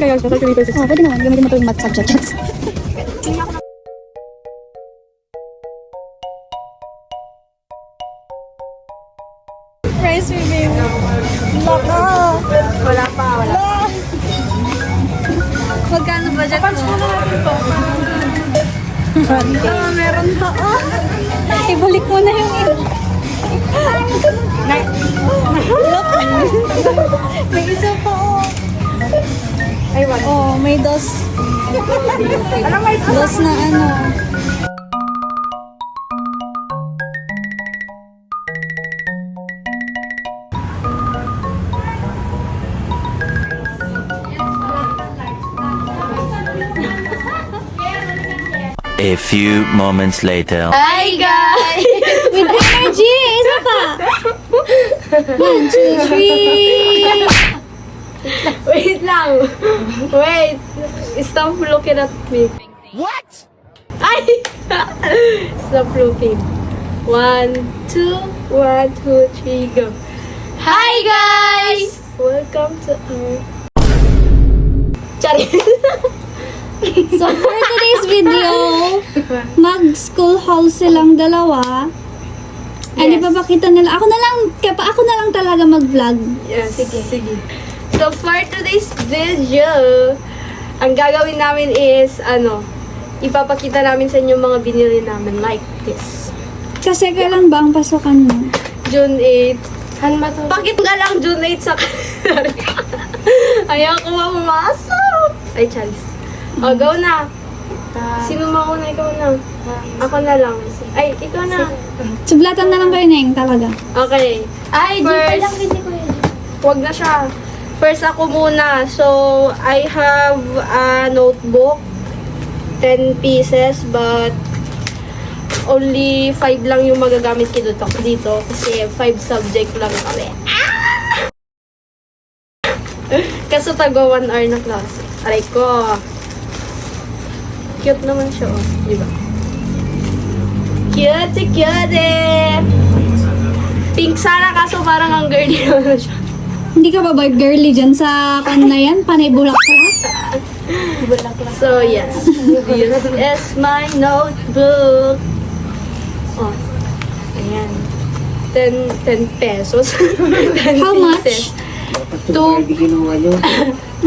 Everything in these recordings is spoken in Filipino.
kaya siya? 30 pesos. Oh, pwede naman. Gamitin mo ito yung math subjects. Price review. Laka! Wala pa, wala. Magkano budget mo? Meron pa. Ibalik mo na yung may isa pa Ay, wala. oh, may dos. Alam mo, Dos na ano. A few moments later. Hi, guys! With energy! Isa pa! 1, 2, 3! Wait lang. Wait. Stop looking at me. What? Ay! Stop looking. 1, 2, 1, 2, 3, go. Hi, guys! Welcome to our... Charis! So for today's video, mag-school haul silang dalawa. And Yes. ipapakita nila. Ako na lang talaga mag-vlog. Yes, sige. So, for today's video, ang gagawin namin is, ipapakita namin sa inyo mga binili namin like this. Kasi kailan ba ang pasukan mo? June 8. Bakit nga lang June 8 sa ayaw ko mamasok. Ay, chance. O, go na. Sino mauna? Ikaw na. Ako na lang. Ay, ikaw na. Sublatan na lang kayo, Neng, talaga. Okay. Ay, di pa lang hindi ko yun. Huwag na siya. First ako muna. So, I have a notebook. 10 pieces, but only 5 lang yung magagamit ko dito. Kasi 5 subject lang kami. Kaso tago 1 hour na klase. Aray ko. Cute naman siya, oh. Diba? Cute! Pink sana, kaso parang ang girly naman siya. Hindi ka ba girly dyan sa pan na yan? Panay bulak ka? So, yes. This is my notebook. Oh. Ayan. 10 pesos. 10 How much? pieces. Dapat Barbie ginawa nyo.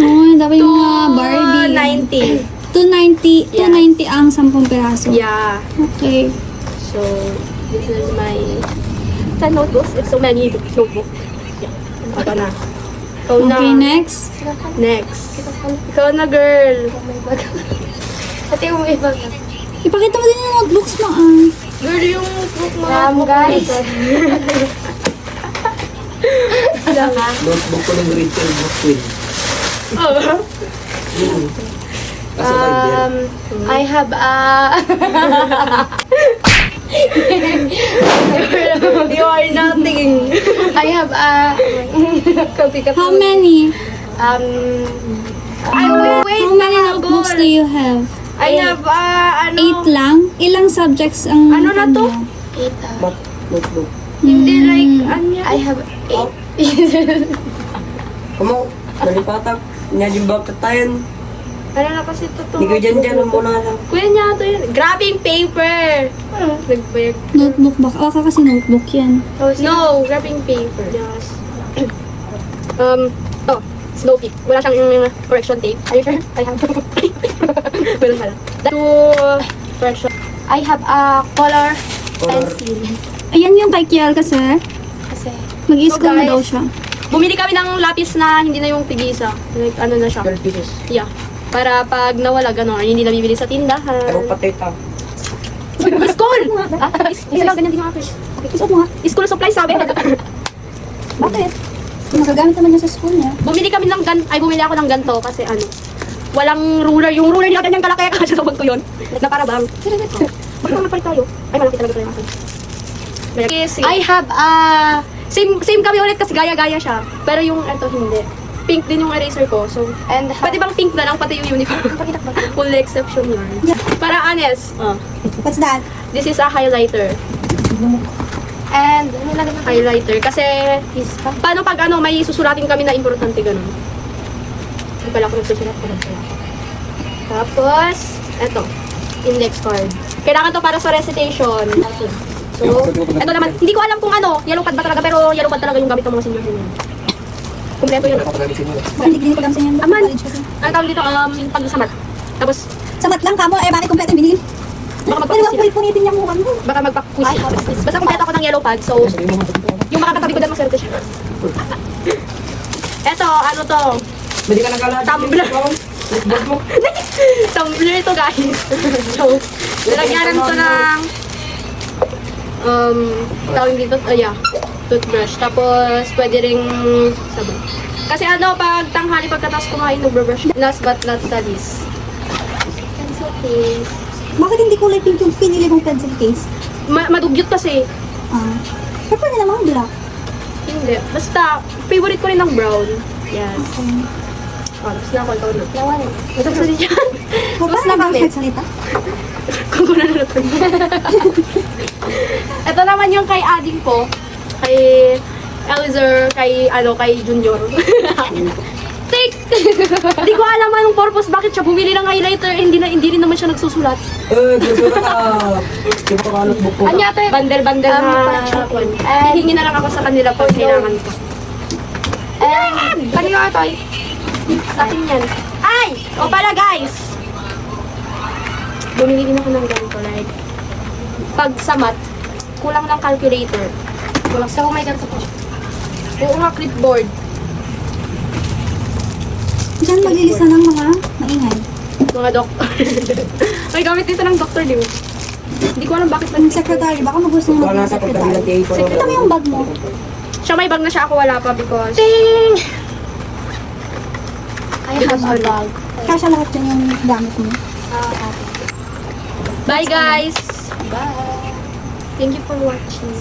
Oo, dapat yung mga Barbie. 290. 290. Yes. 290 ang 10 peraso. Yeah. Okay. So, this is my 10 notebooks. It's so many notebooks. Yeah. Ito na. Ikaw na. Okay, next. Next. Ikaw na, girl. Ate yung iba. Ipakita mo din yung notebooks mo, Girl, yung book mo. Guys. Notebook ko ng grade 12 book queen. Oh. Kasi like I have a... You are nothing. I have a... How many? Ay, wait. How many notebooks do you have? I have, 8 lang? Ilang subjects ang... Ano na to? Mat notebook. Hindi like, ano I have 8. Kamu, nalipatak. Nyajibak tatayan. Ano na kasi ito to? Hindi ko dyan muna lang. Kuya niya ito yun. Grabbing paper. Nagbayag. Notebook ba? Baka kasi notebook yan. No, grabbing paper. Yes. Oh, snow peak. Wala siyang yung correction tape. Are you sure? I have. Meron pala. Correction. I have a color Color. pencil. Ayan yung kay Kiel kasi. Kasi... Mag-i-school So, na guys, daw siya. Bumili kami ng lapis na hindi na yung tigisa. Like, ano na siya. 12 pieces. Yeah. Para pag nawala, gano'n, hindi na bibili sa tindahan. Ayaw patay ta. School! Isa lang, ganyan din yung akin. Isuot mo nga. School supplies, sabi. Bakit? Magagamit naman niya sa school niya. Bumili ako ng ganto kasi walang ruler. Yung ruler nila ganyang kalaki. Kasi sa bag ko yun. Na para bang. Bakit naman palit tayo? Ay, malaki talaga ito yung akin. I have a... Same kami ulit kasi gaya-gaya siya. Pero yung ito hindi. Pink din yung eraser ko. So, And pwede bang pink na lang pati yung uniform? Full exception lang. Para honest. What's that? This is a highlighter. And... Highlighter. Kasi, paano pag may susuratin kami na importante ganun? Hindi pala ako nagsusulat pala pala. Tapos, eto. Index card. Kailangan to para sa recitation. So, eto naman. Hindi ko alam kung ano. Yellow pad ba talaga? Pero yellow pad talaga yung gamit ng mga senior senior. Kompleto yun. Bakit hindi ko lang sa inyo? Aman. College kasi. Ang tawag dito, pag sa mat. Tapos, Sa mat lang ka mo, bakit kompleto yung binigin? baka Pero magpa-quiz wag punitin niya mukha mo. Baka magpa-quiz. Basta kompleto ako ng yellow pad. So, yung makakatabi ko dyan maserte siya. Eto, ano to? Hindi ka nag-alala. Tumbler. Notebook mo. Tumbler ito guys. So, nilagyanan ko ng tawag dito, toothbrush. Tapos, pwede ring sabon. Kasi ano, pag tanghali, pagkatapos kumain, nagbe-brush. Last but not the least. Pencil case. Bakit hindi kulay pink yung pinili mong pencil case? Madugyot kasi. Pero pwede namang black. Hindi. Basta, favorite ko rin ng brown. Yes. Oh, tapos na ako, ikaw na. Nawan. Tapos na dyan. Huwag Tapos ka na na kami. salita. Kung ko na natag. Ito naman yung kay ading ko. Kay Elzer, kay Junior. Take! Hindi ko alam anong purpose. Bakit siya bumili ng highlighter? Hindi rin naman siya nagsusulat. Gusto ka. Di ba ka notebook ko? Anya to? Bandel-bandel na. Hihingi na lang ako sa kanila pag kailangan ko. Kanino nga to? Sa akin yan. Ay! O pala guys! Bumili din ako ng ganito. Like, pag sa math, kulang ng calculator. Kulang sa may ganito po. Oo nga, clipboard. Diyan maglilista ng mga maingay. Mga doktor. May gamit dito ng doktor, di ba? Hindi ko alam bakit Yung secretary, baka magusto mo Wala maging sa pagkabilang secretary. tingin ko. Ito mo yung bag mo. Siya may bag na siya, ako wala pa because... Ding! I have a bag. Kasya lahat dyan yung gamit mo. Bye guys! Bye! Thank you for watching.